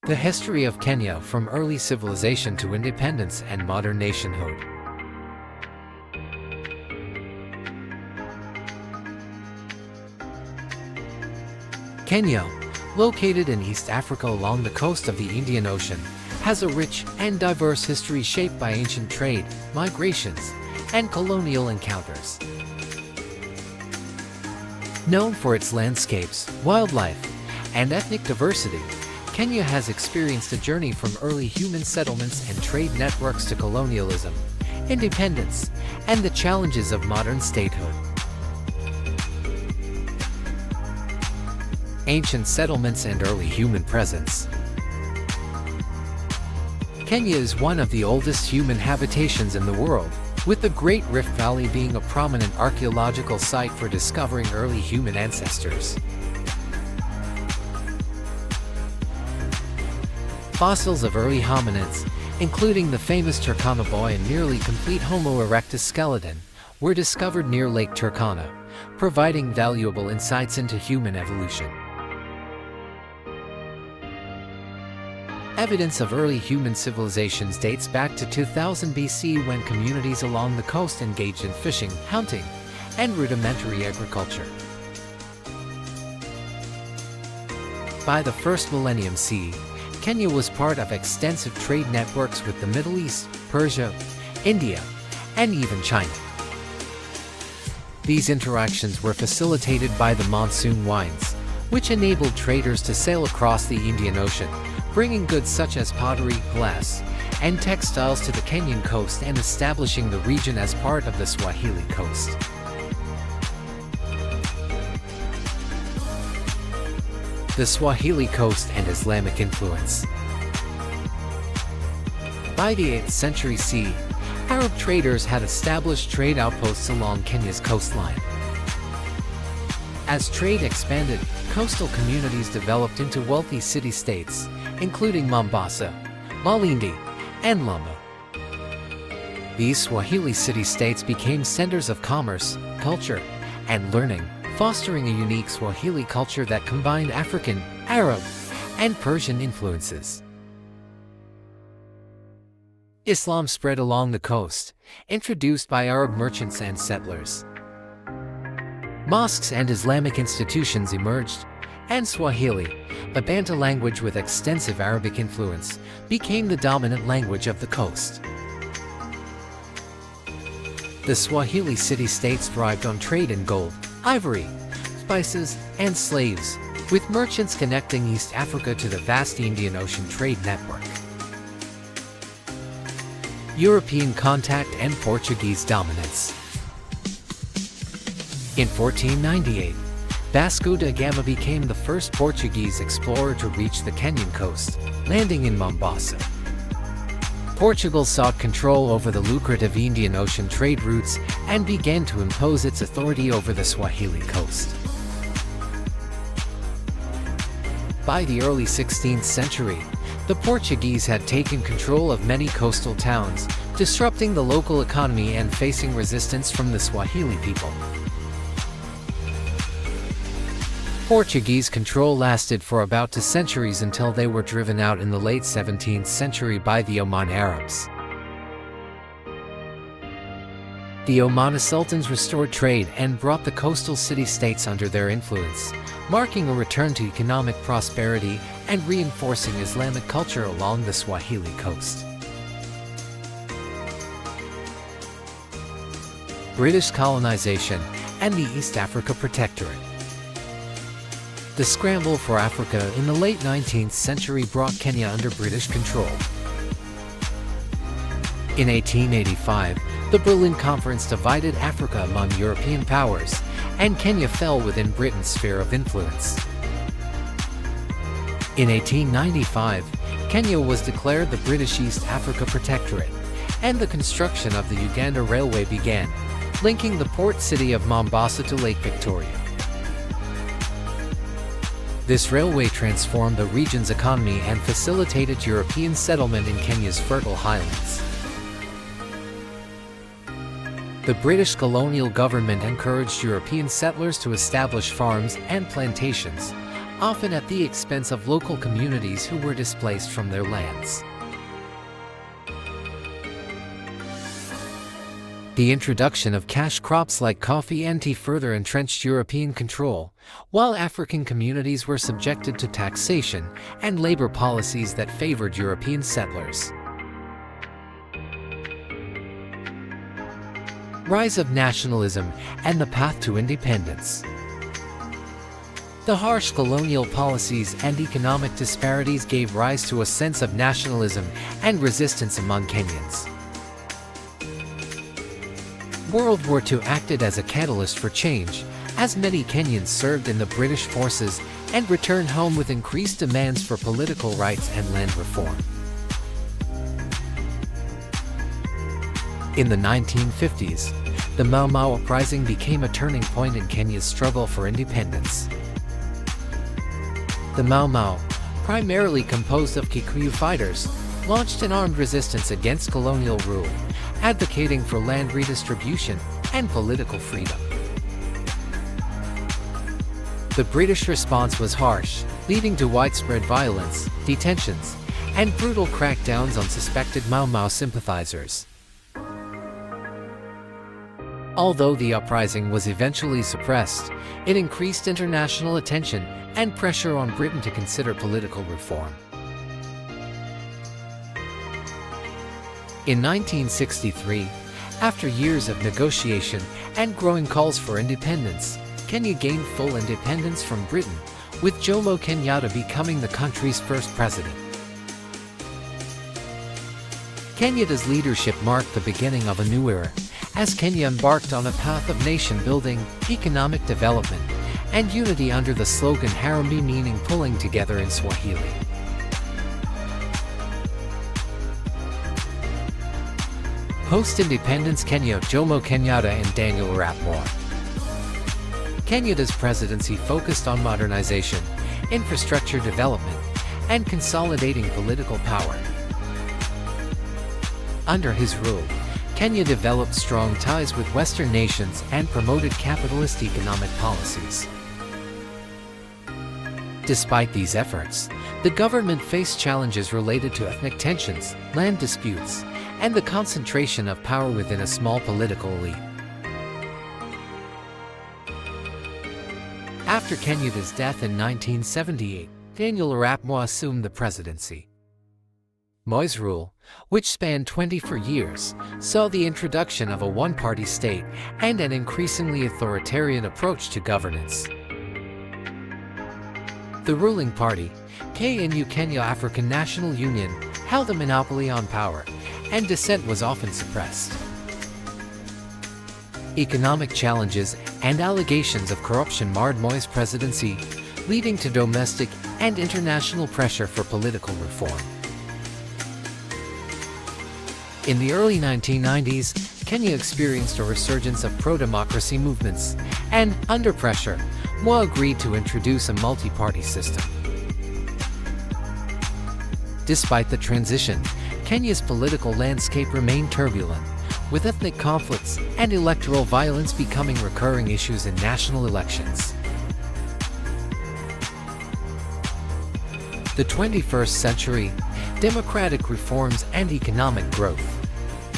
The history of Kenya from early civilization to independence and modern nationhood. Kenya, located in East Africa along the coast of the Indian Ocean, has a rich and diverse history shaped by ancient trade, migrations, and colonial encounters. Known for its landscapes, wildlife, and ethnic diversity, Kenya has experienced a journey from early human settlements and trade networks to colonialism, independence, and the challenges of modern statehood. Ancient settlements and early human presence. Kenya is one of the oldest human habitations in the world, with the Great Rift Valley being a prominent archaeological site for discovering early human ancestors. Fossils of early hominids, including the famous Turkana boy and nearly complete Homo erectus skeleton, were discovered near Lake Turkana, providing valuable insights into human evolution. Evidence of early human civilizations dates back to 2000 BC when communities along the coast engaged in fishing, hunting, and rudimentary agriculture. By the first millennium CE, Kenya was part of extensive trade networks with the Middle East, Persia, India, and even China. These interactions were facilitated by the monsoon winds, which enabled traders to sail across the Indian Ocean, bringing goods such as pottery, glass, and textiles to the Kenyan coast and establishing the region as part of the Swahili Coast. The Swahili Coast and Islamic influence. By the 8th century CE, Arab traders had established trade outposts along Kenya's coastline. As trade expanded, coastal communities developed into wealthy city-states, including Mombasa, Malindi, and Lamu. These Swahili city-states became centers of commerce, culture, and learning, fostering a unique Swahili culture that combined African, Arab, and Persian influences. Islam spread along the coast, introduced by Arab merchants and settlers. Mosques and Islamic institutions emerged, and Swahili, a Bantu language with extensive Arabic influence, became the dominant language of the coast. The Swahili city-states thrived on trade in gold, ivory, spices, and slaves, with merchants connecting East Africa to the vast Indian Ocean trade network. European contact and Portuguese dominance. In 1498, Vasco da Gama became the first Portuguese explorer to reach the Kenyan coast, landing in Mombasa. Portugal sought control over the lucrative Indian Ocean trade routes and began to impose its authority over the Swahili coast. By the early 16th century, the Portuguese had taken control of many coastal towns, disrupting the local economy and facing resistance from the Swahili people. Portuguese control lasted for about 2 centuries until they were driven out in the late 17th century by the Oman Arabs. The Omani Sultans restored trade and brought the coastal city-states under their influence, marking a return to economic prosperity and reinforcing Islamic culture along the Swahili coast. British colonization and the East Africa Protectorate. The scramble for Africa in the late 19th century brought Kenya under British control. In 1885, the Berlin Conference divided Africa among European powers, and Kenya fell within Britain's sphere of influence. In 1895, Kenya was declared the British East Africa Protectorate, and the construction of the Uganda Railway began, linking the port city of Mombasa to Lake Victoria. This railway transformed the region's economy and facilitated European settlement in Kenya's fertile highlands. The British colonial government encouraged European settlers to establish farms and plantations, often at the expense of local communities who were displaced from their lands. The introduction of cash crops like coffee and tea further entrenched European control, while African communities were subjected to taxation and labor policies that favored European settlers. Rise of nationalism and the path to independence. The harsh colonial policies and economic disparities gave rise to a sense of nationalism and resistance among Kenyans. World War II acted as a catalyst for change, as many Kenyans served in the British forces and returned home with increased demands for political rights and land reform. In the 1950s, the Mau Mau Uprising became a turning point in Kenya's struggle for independence. The Mau Mau, primarily composed of Kikuyu fighters, launched an armed resistance against colonial rule, advocating for land redistribution and political freedom. The British response was harsh, leading to widespread violence, detentions, and brutal crackdowns on suspected Mau Mau sympathizers. Although the uprising was eventually suppressed, it increased international attention and pressure on Britain to consider political reform. In 1963, after years of negotiation and growing calls for independence, Kenya gained full independence from Britain, with Jomo Kenyatta becoming the country's first president. Kenyatta's leadership marked the beginning of a new era, as Kenya embarked on a path of nation-building, economic development, and unity under the slogan Harambee, meaning pulling together in Swahili. Post-independence Kenya, Jomo Kenyatta and Daniel Arap Moi. Kenyatta's presidency focused on modernization, infrastructure development, and consolidating political power. Under his rule, Kenya developed strong ties with Western nations and promoted capitalist economic policies. Despite these efforts, the government faced challenges related to ethnic tensions, land disputes, and the concentration of power within a small political elite. After Kenyatta's death in 1978, Daniel Arap Moi assumed the presidency. Moi's rule, which spanned 24 years, saw the introduction of a one-party state and an increasingly authoritarian approach to governance. The ruling party, KNU Kenya African National Union, held a monopoly on power, and dissent was often suppressed. Economic challenges and allegations of corruption marred Moi's presidency, leading to domestic and international pressure for political reform. In the early 1990s, Kenya experienced a resurgence of pro-democracy movements, and, under pressure, Moi agreed to introduce a multi-party system. Despite the transition, Kenya's political landscape remained turbulent, with ethnic conflicts and electoral violence becoming recurring issues in national elections. The 21st century, democratic reforms and economic growth.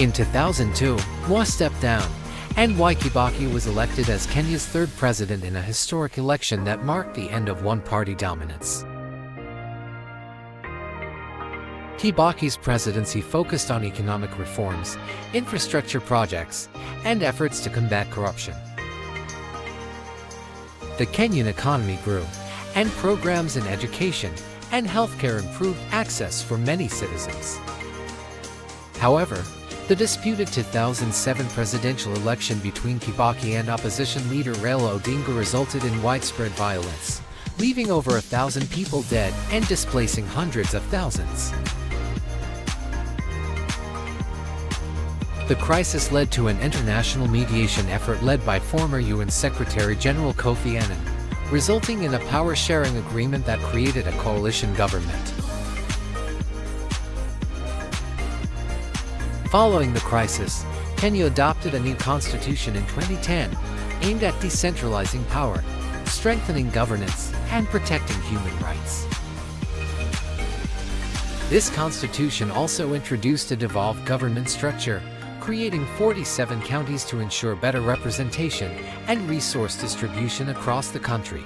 In 2002, Moi stepped down, and Kibaki was elected as Kenya's third president in a historic election that marked the end of one-party dominance. Kibaki's presidency focused on economic reforms, infrastructure projects, and efforts to combat corruption. The Kenyan economy grew, and programs in education and healthcare improved access for many citizens. However, the disputed 2007 presidential election between Kibaki and opposition leader Raila Odinga resulted in widespread violence, leaving over 1,000 people dead and displacing hundreds of thousands. The crisis led to an international mediation effort led by former UN Secretary-General Kofi Annan, resulting in a power-sharing agreement that created a coalition government. Following the crisis, Kenya adopted a new constitution in 2010, aimed at decentralizing power, strengthening governance, and protecting human rights. This constitution also introduced a devolved government structure, creating 47 counties to ensure better representation and resource distribution across the country.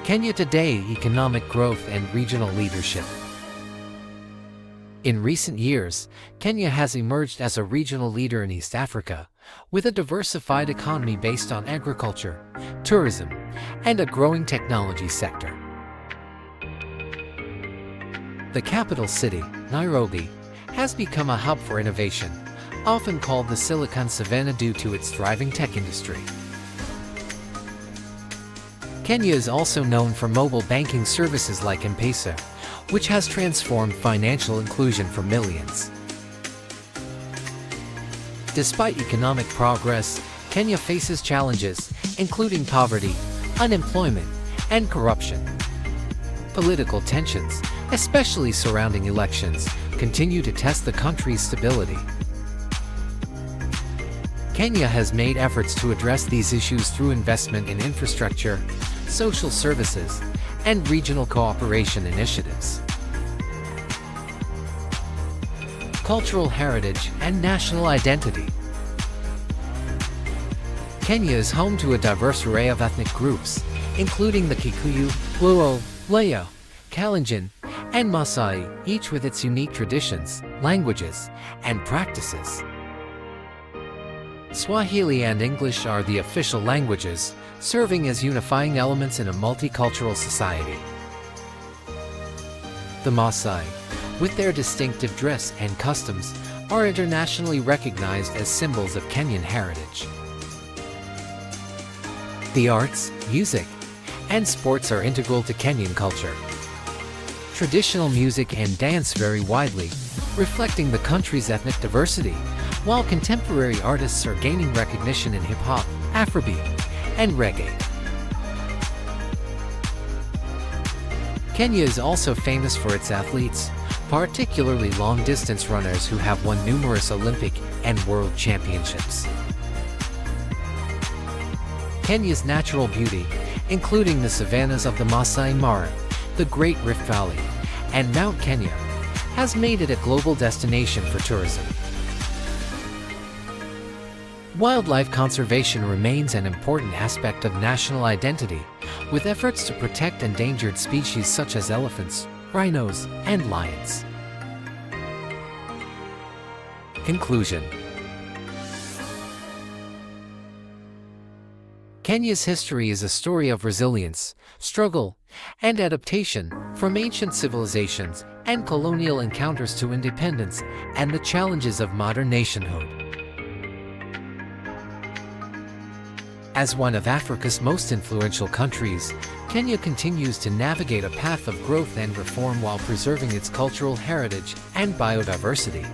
Kenya today: economic growth and regional leadership. In recent years, Kenya has emerged as a regional leader in East Africa, with a diversified economy based on agriculture, tourism, and a growing technology sector. The capital city, Nairobi, has become a hub for innovation, often called the Silicon Savannah due to its thriving tech industry. Kenya is also known for mobile banking services like M-Pesa, which has transformed financial inclusion for millions. Despite economic progress, Kenya faces challenges, including poverty, unemployment, and corruption. Political tensions, especially surrounding elections, continue to test the country's stability. Kenya has made efforts to address these issues through investment in infrastructure, social services, and regional cooperation initiatives. Cultural heritage and national identity. Kenya is home to a diverse array of ethnic groups, including the Kikuyu, Luo, Leo, Kalenjin, and Maasai, each with its unique traditions, languages, and practices. Swahili and English are the official languages, serving as unifying elements in a multicultural society. The Maasai, with their distinctive dress and customs, are internationally recognized as symbols of Kenyan heritage. The arts, music, and sports are integral to Kenyan culture. Traditional music and dance vary widely, reflecting the country's ethnic diversity, while contemporary artists are gaining recognition in hip-hop, Afrobeat, and reggae. Kenya is also famous for its athletes, particularly long-distance runners who have won numerous Olympic and world championships. Kenya's natural beauty, including the savannas of the Masai Mara, the Great Rift Valley, and Mount Kenya, has made it a global destination for tourism. Wildlife conservation remains an important aspect of national identity, with efforts to protect endangered species such as elephants, rhinos, and lions. Conclusion. Kenya's history is a story of resilience, struggle, and adaptation, from ancient civilizations and colonial encounters to independence and the challenges of modern nationhood. As one of Africa's most influential countries, Kenya continues to navigate a path of growth and reform while preserving its cultural heritage and biodiversity.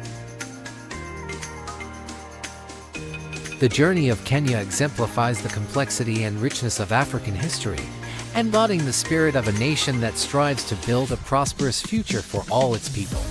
The journey of Kenya exemplifies the complexity and richness of African history, embodying the spirit of a nation that strives to build a prosperous future for all its people.